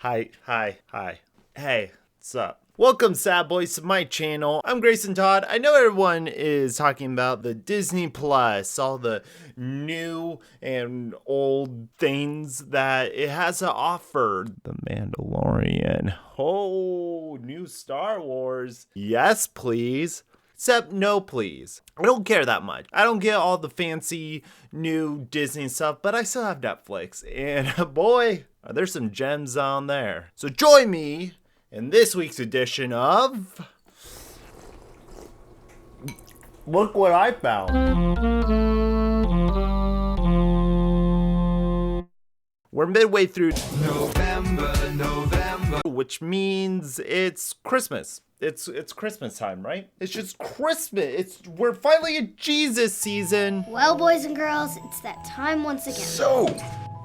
Hi. Hey, what's up? Welcome, sad boys, to my channel. I'm Grayson Todd. I know everyone is talking about the Disney Plus, all the new and old things that it has to offer. The Mandalorian. Oh, new Star Wars. Yes, please. Except no, please. I don't care that much. I don't get all the fancy new Disney stuff, but I still have Netflix. And boy, are there some gems on there. So join me in this week's edition of... Look what I found. We're midway through November, which means it's Christmas. It's Christmas time, right? It's just Christmas. We're finally in Jesus season. Well, boys and girls, it's that time once again. So,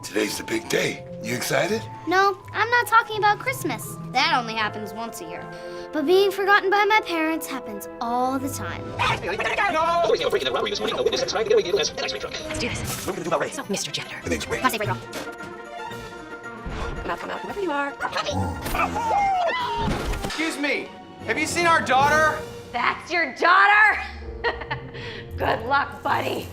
today's the big day. You excited? No, I'm not talking about Christmas. That only happens once a year. But being forgotten by my parents happens all the time. Let's do this. What are we gonna do about Ray? So, Mr. Janitor. Her name's Ray. Must say Ray. Come out, whoever you are. Excuse me, have you seen our daughter? That's your daughter? Good luck, buddy.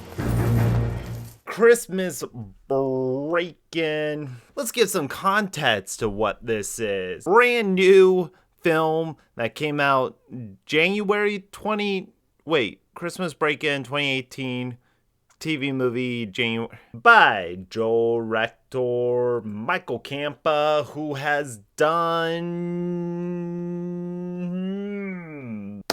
Christmas break-in. Let's give some context to what this is. Brand new film that came out Christmas break-in 2018. TV movie January by director Michael Campa, who has done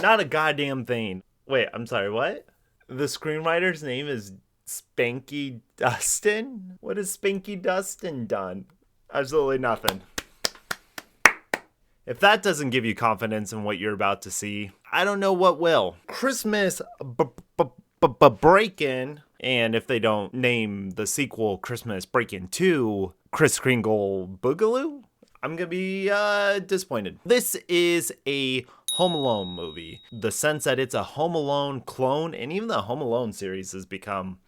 not a goddamn thing. Wait, I'm sorry, what? The screenwriter's name is Spanky Dustin? What has Spanky Dustin done? Absolutely nothing. If that doesn't give you confidence in what you're about to see, I don't know what will. Christmas break-in. And if they don't name the sequel Christmas Break-In 2 Kris Kringle Boogaloo, I'm going to be disappointed. This is a Home Alone movie. The sense that it's a Home Alone clone, and even the Home Alone series has become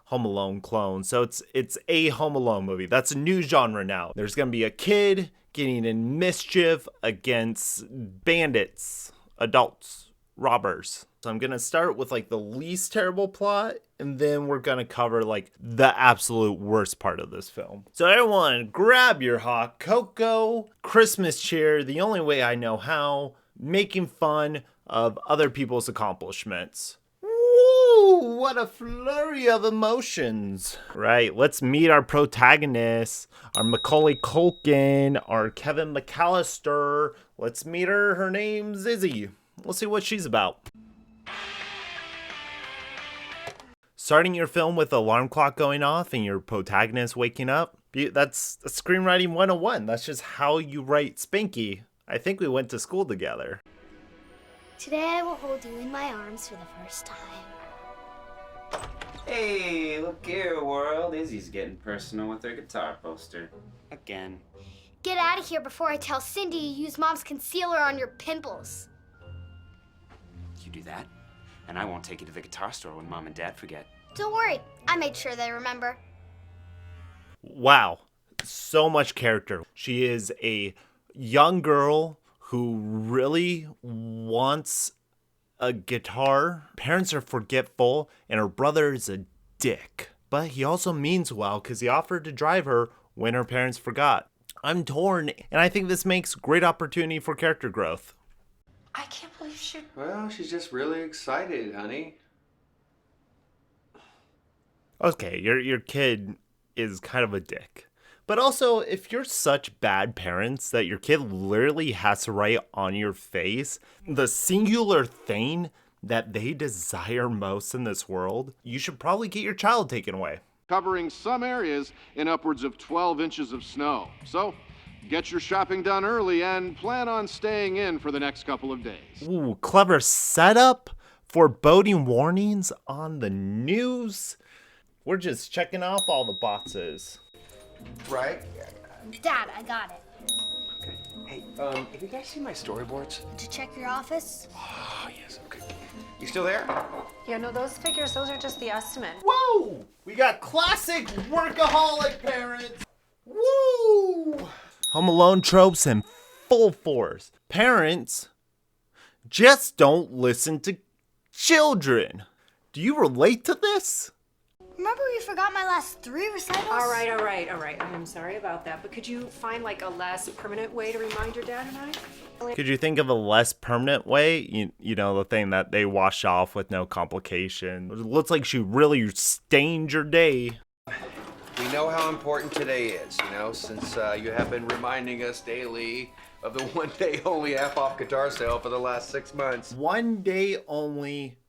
Home Alone clone. So it's a Home Alone movie. That's a new genre now. There's going to be a kid getting in mischief against bandits, adults, robbers. So I'm going to start with like the least terrible plot, and then we're going to cover like the absolute worst part of this film. So everyone, grab your hot cocoa, Christmas cheer, the only way I know how, making fun of other people's accomplishments. Woo, what a flurry of emotions. Right, let's meet our protagonists, our Macaulay Culkin, our Kevin McAllister. Let's meet her. Her name's Izzy. We'll see what she's about. Starting your film with the alarm clock going off and your protagonist waking up, that's screenwriting 101. That's just how you write Spanky. I think we went to school together. Today I will hold you in my arms for the first time. Hey, look here, world. Izzy's getting personal with her guitar poster. Again. Get out of here before I tell Cindy you used Mom's concealer on your pimples. You do that, and I won't take you to the guitar store when Mom and Dad forget. Don't worry, I made sure they remember. Wow, so much character. She is a young girl who really wants a guitar. Parents are forgetful, and her brother is a dick. But he also means well because he offered to drive her when her parents forgot. I'm torn, and I think this makes great opportunity for character growth. I can't believe she... Well, she's just really excited, honey. Okay, your kid is kind of a dick. But also, if you're such bad parents that your kid literally has to write on your face the singular thing that they desire most in this world, you should probably get your child taken away. Covering some areas in upwards of 12 inches of snow. So, get your shopping done early and plan on staying in for the next couple of days. Ooh, clever setup for foreboding warnings on the news. We're just checking off all the boxes. Right? Dad, I got it. Okay. Hey, have you guys seen my storyboards? Did you check your office? Oh, yes, okay. You still there? Yeah, no, those figures, those are just the estimate. Whoa! We got classic workaholic parents. Woo! Home Alone tropes in full force. Parents just don't listen to children. Do you relate to this? Remember you forgot my last 3 recitals? All right. I'm sorry about that, but could you find like a less permanent way to remind your dad and I? Could you think of a less permanent way? You know, the thing that they wash off with no complication. It looks like she really stained your day. We know how important today is, since you have been reminding us daily of the one day only half-off guitar sale for the last 6 months. One day only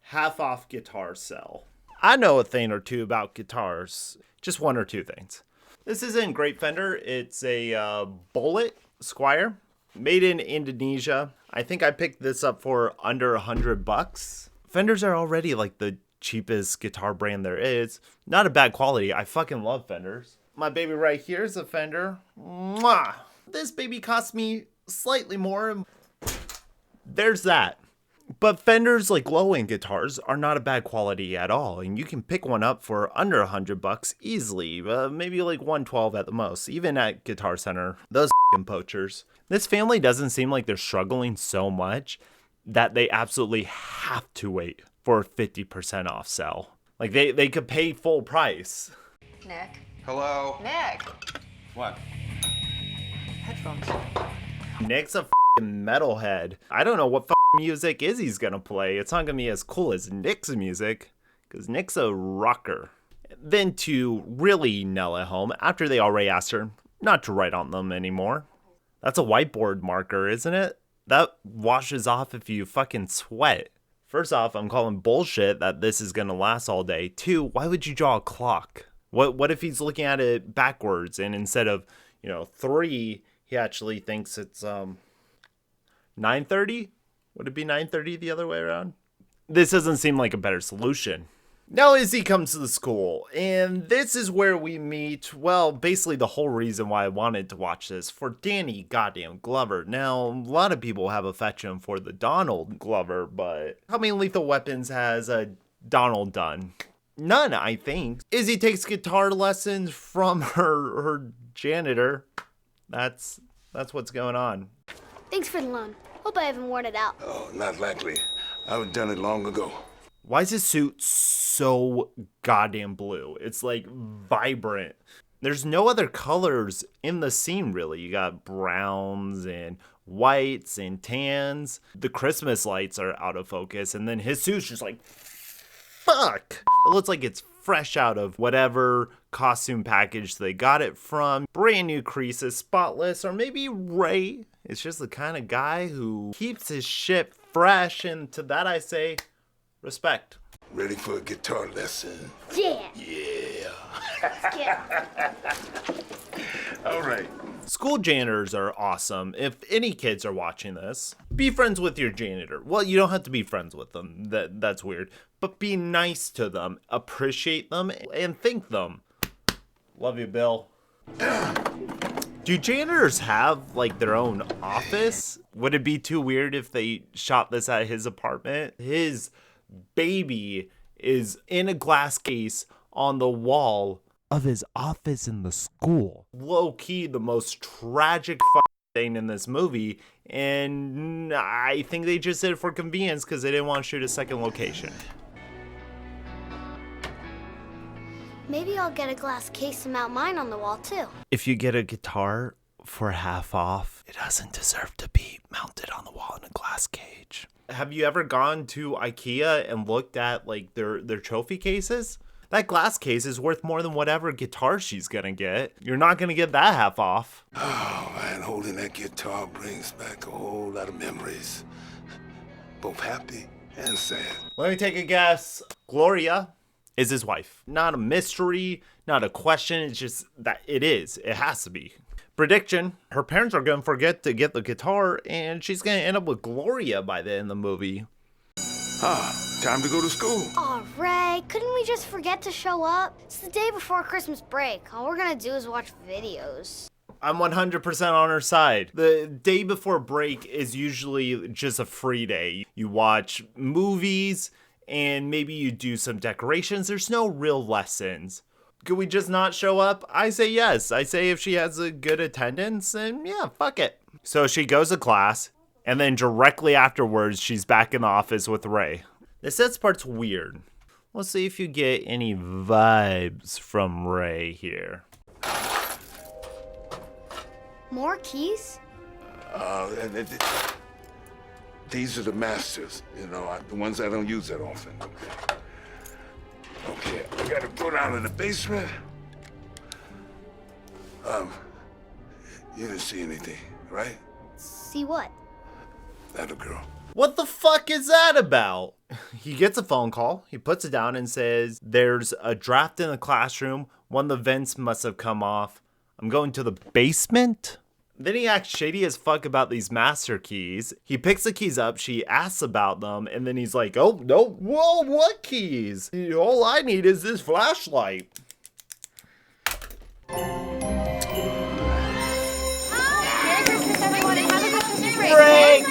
half off guitar sale. I know a thing or two about guitars. Just 1 or 2 things. This isn't great Fender. It's a Bullet Squire made in Indonesia. I think I picked this up for under $100. Fenders are already like the cheapest guitar brand there is. Not a bad quality. I fucking love Fenders. My baby right here is a Fender. Mwah! This baby cost me slightly more. There's that. But Fenders, like low-end guitars, are not a bad quality at all, and you can pick one up for under $100 easily, maybe like $112 at the most, even at Guitar Center. Those f***ing poachers. This family doesn't seem like they're struggling so much that they absolutely have to wait for a 50% off sale. Like they could pay full price. Nick. Hello? Nick. What? Headphones. Nick's a f***ing metalhead. I don't know what f***ing music Izzy's gonna play. It's not gonna be as cool as Nick's music, because Nick's a rocker. Then to really nail it home, after they already asked her not to write on them anymore. That's a whiteboard marker, isn't it? That washes off if you fucking sweat. First off, I'm calling bullshit that this is gonna last all day. 2, why would you draw a clock? What if he's looking at it backwards and instead of, 3, he actually thinks it's 9:30? Would it be 9:30 the other way around? This doesn't seem like a better solution. Now Izzy comes to the school, and this is where we meet, well, basically the whole reason why I wanted to watch this, for Danny goddamn Glover. Now, a lot of people have affection for the Donald Glover, but how many Lethal Weapons has Donald done? None, I think. Izzy takes guitar lessons from her janitor. That's what's going on. Thanks for the loan. Hope I haven't worn it out. Oh, not likely. I've done it long ago. Why is his suit so goddamn blue? It's like vibrant. There's no other colors in the scene really. You got browns and whites and tans. The Christmas lights are out of focus, and then his suit's just like, fuck. It looks like it's fresh out of whatever costume package they got it from. Brand new creases, spotless, or maybe Ray is just the kind of guy who keeps his shit fresh, and to that I say, respect. Ready for a guitar lesson? Yeah. Yeah. Let's get All right. School janitors are awesome. If any kids are watching this, be friends with your janitor. Well, you don't have to be friends with them. That's weird. But be nice to them, appreciate them, and thank them. Love you, Bill. Do janitors have, like, their own office? Would it be too weird if they shot this at his apartment? His baby is in a glass case on the wall of his office in the school. Low-key, the most tragic thing in this movie, and I think they just did it for convenience because they didn't want to shoot a second location. Maybe I'll get a glass case to mount mine on the wall too. If you get a guitar for half off, it doesn't deserve to be mounted on the wall in a glass cage. Have you ever gone to IKEA and looked at like their trophy cases? That glass case is worth more than whatever guitar she's gonna get. You're not gonna get that half off. Oh, man, holding that guitar brings back a whole lot of memories. Both happy and sad. Let me take a guess. Gloria is his wife. Not a mystery, not a question. It's just that it is. It has to be. Prediction, her parents are going to forget to get the guitar, and she's going to end up with Gloria by the end of the movie. Time to go to school. Aw, Ray, couldn't we just forget to show up? It's the day before Christmas break. All we're gonna do is watch videos. I'm 100% on her side. The day before break is usually just a free day. You watch movies, and maybe you do some decorations. There's no real lessons. Could we just not show up? I say yes. I say if she has a good attendance, then yeah, fuck it. So she goes to class, and then directly afterwards, she's back in the office with Ray. This next part's weird. Let's see if you get any vibes from Ray here. More keys? These are the masters, you know, the ones I don't use that often. Okay, I gotta go down in the basement. You didn't see anything, right? See what? That a girl. What the fuck is that about? He gets a phone call. He puts it down and says, there's a draft in the classroom. One of the vents must have come off. I'm going to the basement? Then he acts shady as fuck about these master keys. He picks the keys up. She asks about them. And then he's like, oh, no. Whoa, what keys? All I need is this flashlight. Merry Christmas, everyone, and have a good Christmas break. Break.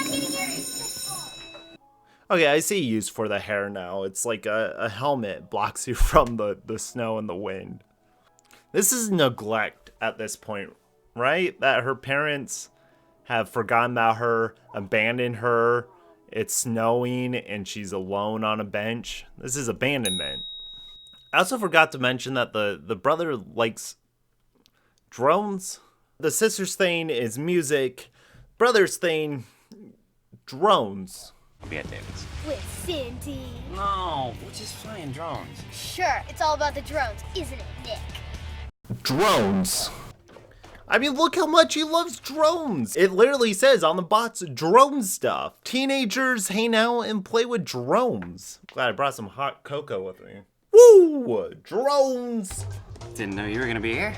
Okay, I see use for the hair now. It's like a helmet blocks you from the snow and the wind. This is neglect at this point, right? That her parents have forgotten about her, abandoned her. It's snowing and she's alone on a bench. This is abandonment. I also forgot to mention that the brother likes drones. The sister's thing is music. Brother's thing, drones. I'll be at David's. With Cindy. No, we're just flying drones. Sure, it's all about the drones, isn't it, Nick? Drones. I mean, look how much he loves drones. It literally says on the box, drone stuff. Teenagers hang out and play with drones. Glad I brought some hot cocoa with me. Woo! Drones. Didn't know you were gonna be here.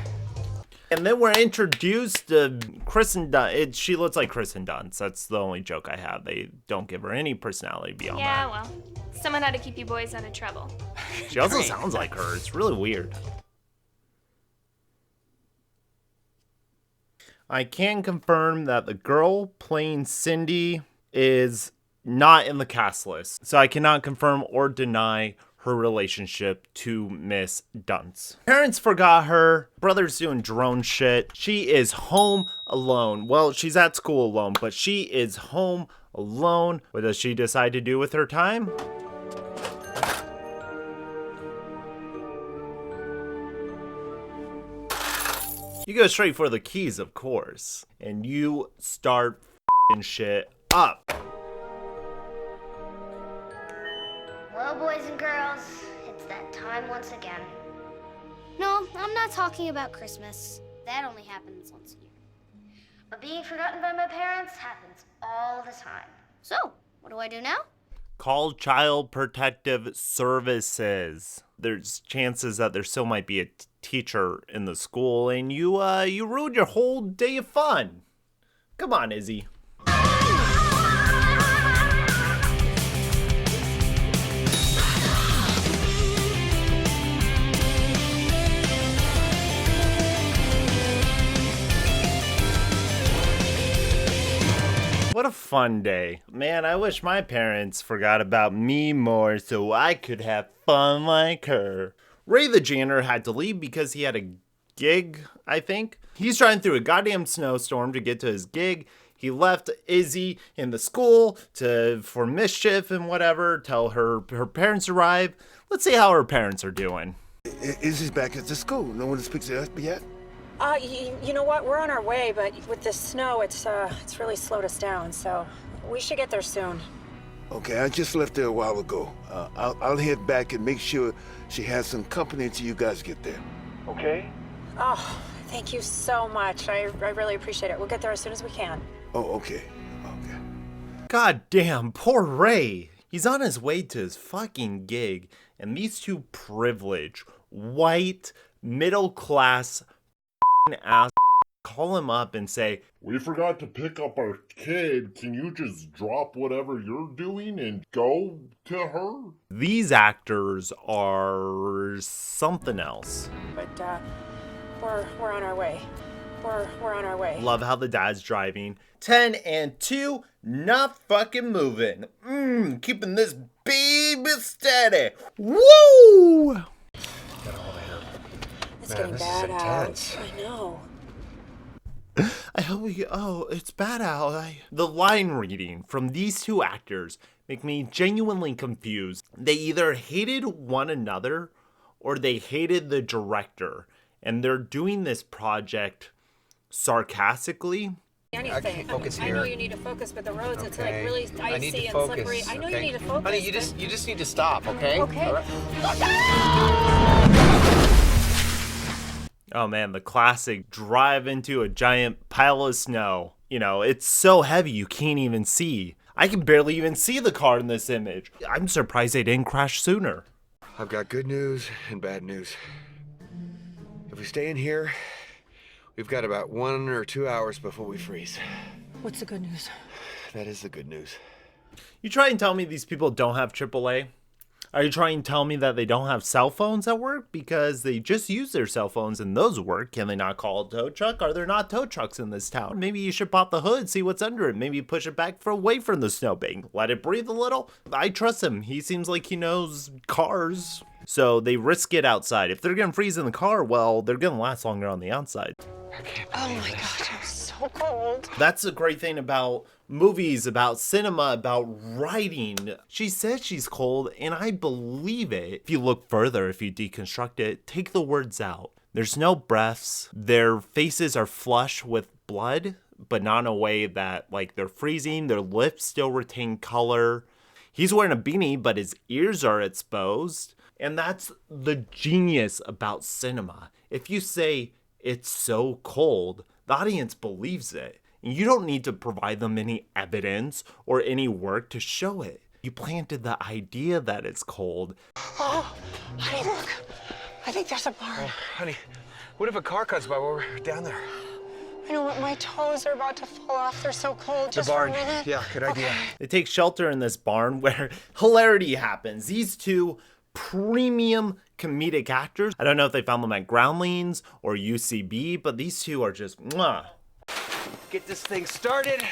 And then we're introduced to Kristen Dunst. She looks like Kristen Dunst. That's the only joke I have. They don't give her any personality beyond Yeah, that. well, someone had to keep you boys out of trouble. She also Great. sounds like her. It's really weird. I can confirm that the girl playing Cindy is not in the cast list. So I cannot confirm or deny her relationship to Miss Dunst. Parents forgot her. Brother's doing drone shit. She is home alone. Well, she's at school alone, but she is home alone. What does she decide to do with her time? You go straight for the keys, of course. And you start f***ing shit up. Well, boys and girls, it's that time once again. No, I'm not talking about Christmas. That only happens once a year. But being forgotten by my parents happens all the time. So, what do I do now? Call Child Protective Services. There's chances that there still might be a teacher in the school, and you ruined your whole day of fun. Come on, Izzy. What a fun day. Man, I wish my parents forgot about me more so I could have fun like her. Ray the janitor had to leave because he had a gig, I think. He's driving through a goddamn snowstorm to get to his gig. He left Izzy in the school for mischief and whatever, till her parents arrive. Let's see how her parents are doing. Izzy's back at the school. No one has picked her up yet? You know what? We're on our way, but with the snow, it's really slowed us down, so we should get there soon. Okay, I just left there a while ago. I'll head back and make sure she has some company until you guys get there. Okay? Oh, thank you so much. I really appreciate it. We'll get there as soon as we can. Oh, okay. Okay. God damn, poor Ray. He's on his way to his fucking gig, and these two privileged, white, middle-class ass call him up and say, "We forgot to pick up our kid. Can you just drop whatever you're doing and go to her?" These actors are something else. But we're on our way. We're on our way. Love how the dad's driving. 10 and 2, not fucking moving. Keeping this baby steady. Woo! It's getting bad out. I know. I hope it's bad out. The line reading from these two actors make me genuinely confused. They either hated one another or they hated the director, and they're doing this project sarcastically. Anything. Focus I here. know you need to focus, but the roads, it's like really I need icy to and focus. slippery. I know okay? you need to focus. Honey, you just need to stop, okay? Okay. All right. Oh man, the classic drive into a giant pile of snow. You know, it's so heavy you can't even see. I can barely even see the car in this image. I'm surprised they didn't crash sooner. I've got good news and bad news. If we stay in here, we've got about 1 or 2 hours before we freeze. What's the good news? That is the good news. You try and tell me these people don't have AAA? Are you trying to tell me that they don't have cell phones at work? Because they just use their cell phones and those work. Can they not call a tow truck? Are there not tow trucks in this town? Maybe you should pop the hood, see what's under it. Maybe push it back away from the snowbank. Let it breathe a little. I trust him. He seems like he knows cars. So they risk it outside. If they're going to freeze in the car, well, they're going to last longer on the outside. Oh my gosh, I'm so cold. That's the great thing about movies, about cinema, about writing. She says she's cold, and I believe it. If you look further, if you deconstruct it, take the words out. There's no breaths. Their faces are flush with blood, but not in a way that, like, they're freezing. Their lips still retain color. He's wearing a beanie, but his ears are exposed. And that's the genius about cinema. If you say it's so cold, the audience believes it. And you don't need to provide them any evidence or any work to show it. You planted the idea that it's cold. Oh, honey, look. I think there's a barn. Oh, honey, what if a car comes by while we're down there? I know what, my toes are about to fall off. They're so cold. Just the barn. For a minute. Yeah, good idea. They take shelter in this barn where hilarity happens. These two premium comedic actors. I don't know if they found them at Groundlings or UCB, but these two are just mwah. Get this thing started.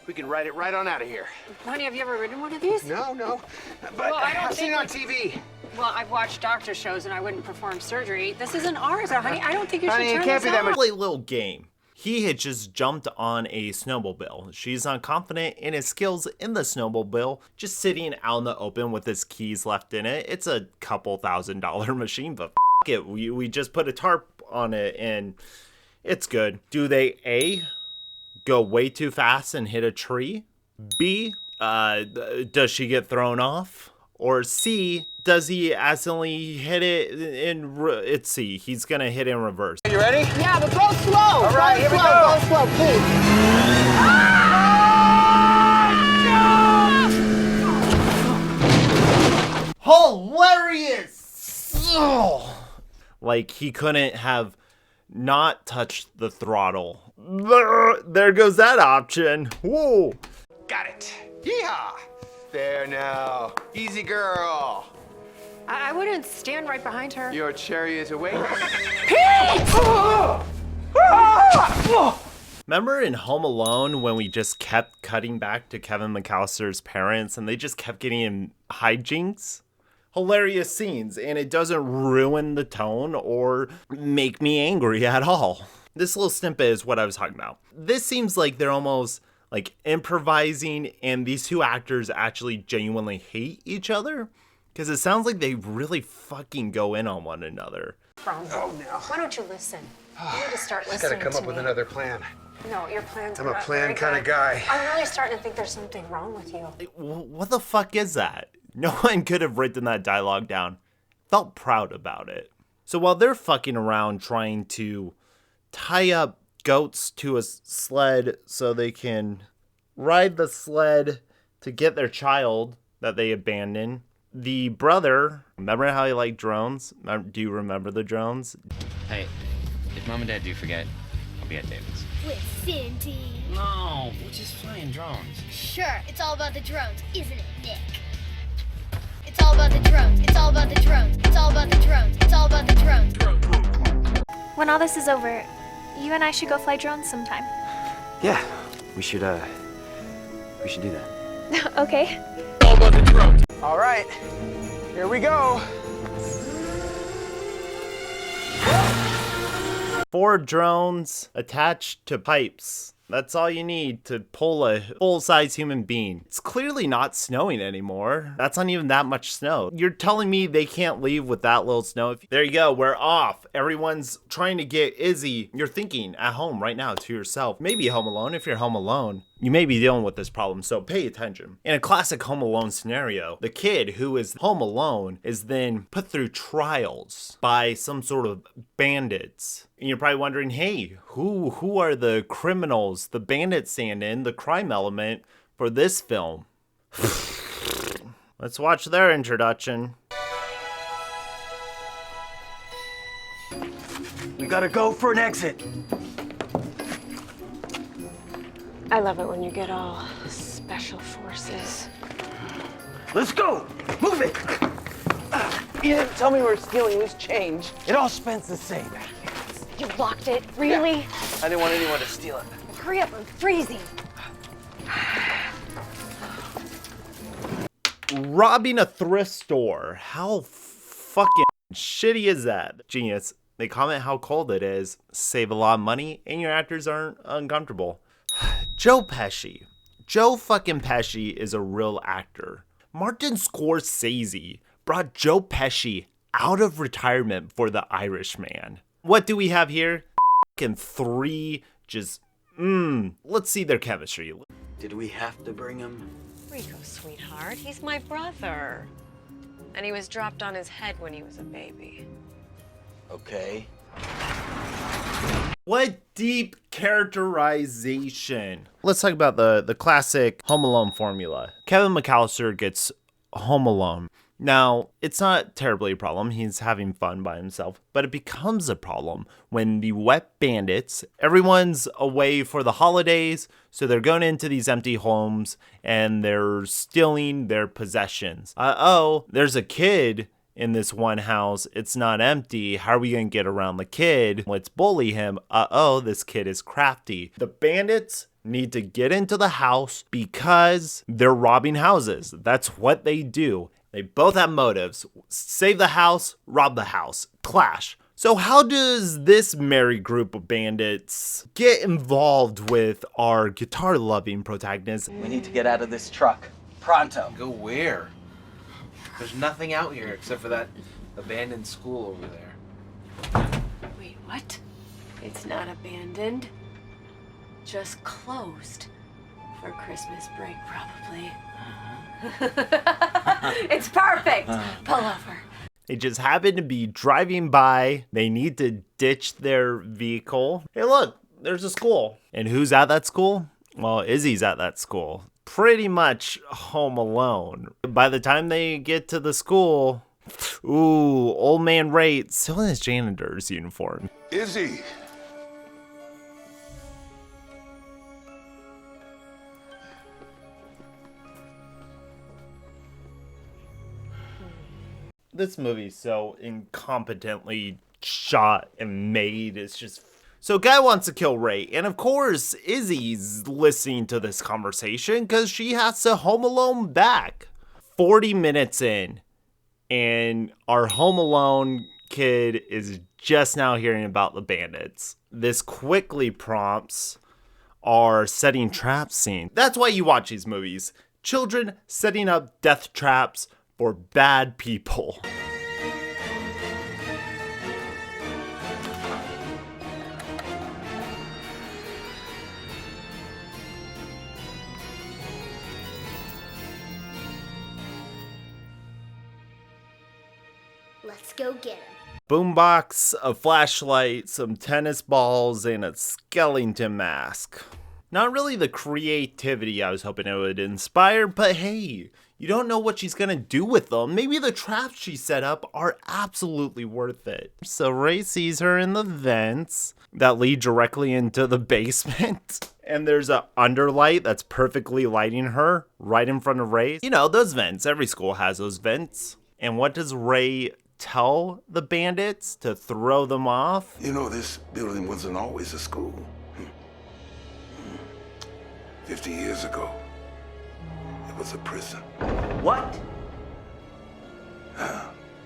We can ride it right on out of here. Honey, have you ever ridden one of these? No. But Well, I don't I've seen think it on TV. Well, I've watched doctor shows and I wouldn't perform surgery. This isn't ours, honey. I don't think you should Honey, it turn can't this be that on. Play a little game. He had just jumped on a snowmobile. She's not confident in his skills in the snowmobile, just sitting out in the open with his keys left in it. It's a couple $1,000 machine, but f it. We just put a tarp on it and it's good. Do they A, go way too fast and hit a tree? B, does she get thrown off? Or C, does he accidentally hit it in, it's C, he's gonna hit in reverse. You ready? Yeah, but go slow. All right, here we go. Go slow, please. Hilarious! Oh. Like, he couldn't have not touched the throttle. There goes that option. Whoa. Got it. Yeehaw! There now. Easy girl. I wouldn't stand right behind her. Your chariot awaits. Remember in Home Alone when we just kept cutting back to Kevin McAllister's parents and they just kept getting in hijinks? Hilarious scenes, and it doesn't ruin the tone or make me angry at all. This little snippet is what I was talking about. This seems like they're almost like improvising and these two actors actually genuinely hate each other because it sounds like they really fucking go in on one another. Oh, no. Why don't you listen? You need to start I listening gotta come up with me. another plan. No, your plan's I'm a not plan very kind of good. guy. I'm really starting to think there's something wrong with you. What the fuck is that? No one could have written that dialogue down. Felt proud about it. So while they're fucking around trying to tie up goats to a sled so they can ride the sled to get their child that they abandoned, the brother, remember how he liked drones? Do you remember the drones? Hey, if Mom and Dad do forget, I'll be at David's. With Cindy. No, we're just flying drones. Sure, it's all about the drones, isn't it, Nick? It's all about the drones. It's all about the drones. It's all about the drones. It's all about the drones. When all this is over, you and I should go fly drones sometime. Yeah, we should do that. Okay. All right, here we go. 4 drones attached to pipes. That's all you need to pull a full-size human being. It's clearly not snowing anymore. That's not even that much snow. You're telling me they can't leave with that little snow? There you go, we're off. Everyone's trying to get Izzy. You're thinking at home right now to yourself, maybe Home Alone. If you're home alone, you may be dealing with this problem, so pay attention. In a classic Home Alone scenario, the kid who is home alone is then put through trials by some sort of bandits. And you're probably wondering, hey, who are the criminals, the bandits stand in, the crime element for this film? Let's watch their introduction. We gotta go for an exit. I love it when you get all special forces. Let's go! Move it! You didn't tell me we were stealing loose change. It all spends the same. You locked it? Really? Yeah. I didn't want anyone to steal it. Hurry up, I'm freezing. Robbing a thrift store. How fucking shitty is that? Genius. They comment how cold it is, save a lot of money, and your actors aren't uncomfortable. Joe Pesci. Joe fucking Pesci is a real actor. Martin Scorsese brought Joe Pesci out of retirement for The Irishman. What do we have here? Fucking 3 just, let's see their chemistry. Did we have to bring him? Rico, sweetheart, he's my brother. And he was dropped on his head when he was a baby. Okay. What deep characterization. Let's talk about the classic Home Alone formula. Kevin McAllister gets home alone. Now, it's not terribly a problem. He's having fun by himself, but it becomes a problem when the wet bandits, everyone's away for the holidays, so they're going into these empty homes and they're stealing their possessions. There's a kid in this one house. It's not empty. How are we going to get around the kid? Let's bully him. This kid is crafty. The bandits need to get into the house because they're robbing houses. That's what they do. They both have motives. Save the house, rob the house. Clash. So how does this merry group of bandits get involved with our guitar-loving protagonist? We need to get out of this truck. Pronto. Go where? There's nothing out here except for that abandoned school over there. Wait, what? It's not abandoned. Just closed. For Christmas break, probably. It's perfect! Pull over. They just happen to be driving by. They need to ditch their vehicle. Hey, look, there's a school. And who's at that school? Well, Izzy's at that school. Pretty much home alone. By the time they get to the school, old man Ray still in his janitor's uniform. Izzy! This movie's so incompetently shot and made. It's just... So guy wants to kill Ray, and of course Izzy's listening to this conversation because she has to Home Alone back. 40 minutes in, and our Home Alone kid is just now hearing about the bandits. This quickly prompts our setting traps scene. That's why you watch these movies. Children setting up death traps for bad people. Let's go get him. Boombox, a flashlight, some tennis balls, and a skeleton mask. Not really the creativity I was hoping it would inspire, but hey, you don't know what she's gonna do with them. Maybe the traps she set up are absolutely worth it. So Ray sees her in the vents that lead directly into the basement. And there's a underlight that's perfectly lighting her right in front of Ray. You know, those vents. Every school has those vents. And what does Ray tell the bandits to throw them off? You know, this building wasn't always a school. 50 years ago, it was a prison. What?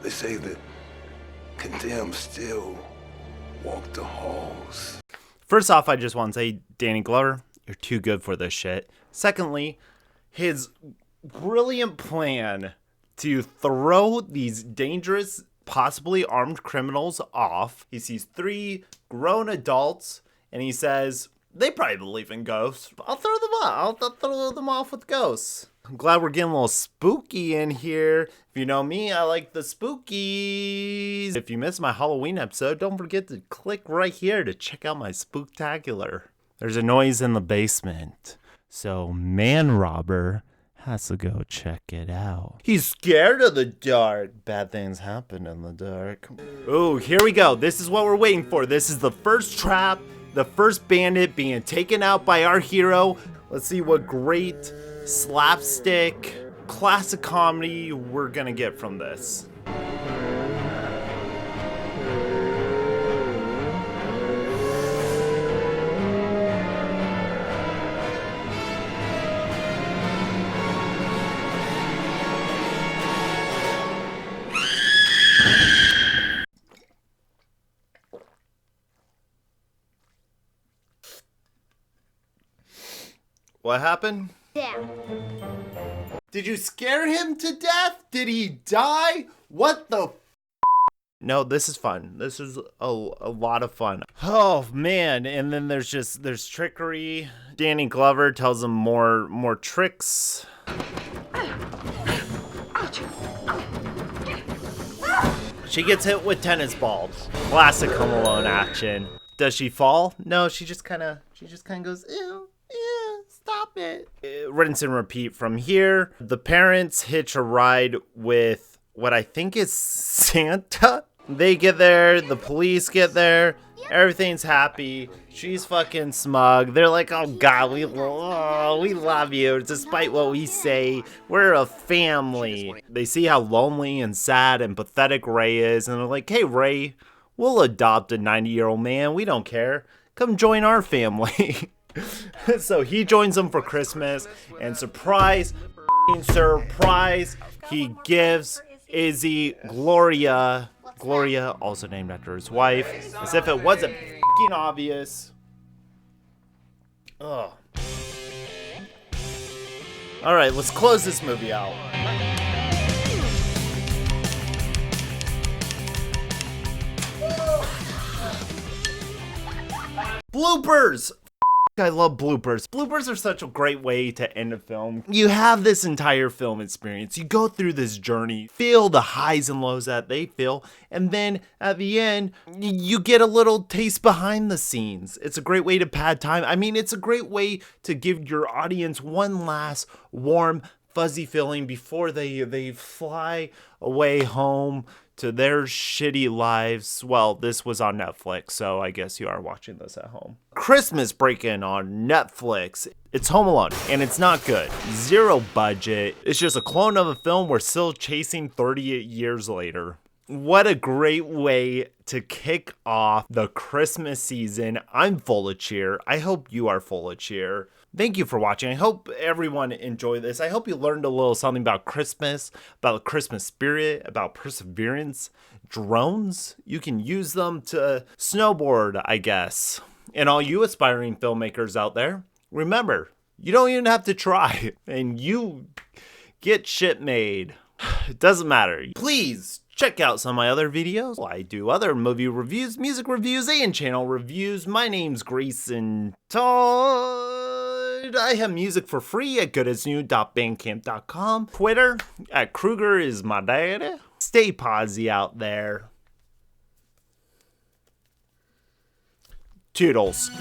They say that condemned still walk the halls. First off, I just want to say, Danny Glover, you're too good for this shit. Secondly, his brilliant plan to throw these dangerous, possibly armed criminals off. He sees 3 grown adults and he says, they probably believe in ghosts. I'll throw them off. I'll throw them off with ghosts. I'm glad we're getting a little spooky in here. If you know me, I like the spookies. If you missed my Halloween episode, don't forget to click right here to check out my spooktacular. There's a noise in the basement, so Man Robber has to go check it out. He's scared of the dark. Bad things happen in the dark. Oh, here we go. This is what we're waiting for. This is the first trap, the first bandit being taken out by our hero. Let's see what great slapstick, classic comedy we're gonna get from this. What happened? Yeah. Did you scare him to death? Did he die? What the No, this is fun. This is a lot of fun. Oh man, and then there's trickery. Danny Glover tells him more tricks. She gets hit with tennis balls. Classic Home Alone action. Does she fall? No, she just kind of goes, ew. Yeah, stop it. Rinse and repeat from here. The parents hitch a ride with what I think is Santa. They get there, the police get there, everything's happy. She's fucking smug. They're like, oh God, we love you, despite what we say. We're a family. They see how lonely and sad and pathetic Ray is, and they're like, hey Ray, we'll adopt a 90-year-old man. We don't care. Come join our family. So he joins them for Christmas, and surprise, he gives Izzy Gloria, also named after his wife, as if it wasn't f***ing obvious. Ugh. Alright, let's close this movie out. Bloopers! I love bloopers. Bloopers are such a great way to end a film. You have this entire film experience. You go through this journey, feel the highs and lows that they feel, and then at the end, you get a little taste behind the scenes. It's a great way to pad time. I mean, it's a great way to give your audience one last warm, fuzzy feeling before they fly away home to their shitty lives. Well, this was on Netflix, so I guess you are watching this at home. Christmas Break-In on Netflix. It's Home Alone, and it's not good. Zero budget. It's just a clone of a film we're still chasing 38 years later. What a great way to kick off the Christmas season. I'm full of cheer. I hope you are full of cheer. Thank you for watching. I hope everyone enjoyed this. I hope you learned a little something about Christmas, about the Christmas spirit, about perseverance. Drones, you can use them to snowboard, I guess. And all you aspiring filmmakers out there, remember, you don't even have to try, and you get shit made. It doesn't matter. Please check out some of my other videos. I do other movie reviews, music reviews, and channel reviews. My name's Grayson Todd. I have music for free at goodasnew.bandcamp.com. Twitter at Kruger is my daddy. Stay posy out there. Toodles.